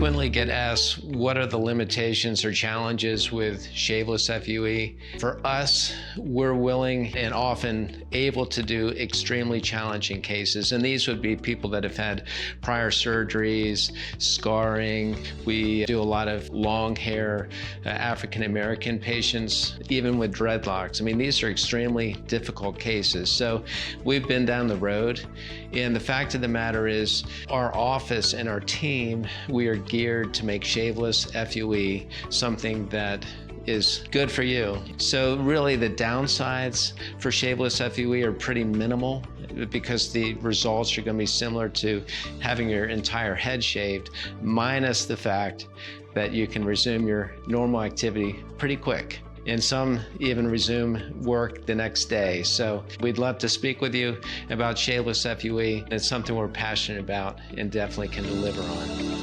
frequently get asked, what are the limitations or challenges with Shave-Less FUE? For us, we're willing and often able to do extremely challenging cases, and these would be people that have had prior surgeries, scarring. We do a lot of long hair African American patients, even with dreadlocks. I mean, these are extremely difficult cases. So we've been down the road, and the fact of the matter is our office and our team, we are geared to make Shave-Less FUE something that is good for you. So really the downsides for Shave-Less FUE are pretty minimal because the results are going to be similar to having your entire head shaved, minus the fact that you can resume your normal activity pretty quick. And some even resume work the next day. So we'd love to speak with you about Shave-Less FUE. It's something we're passionate about and definitely can deliver on.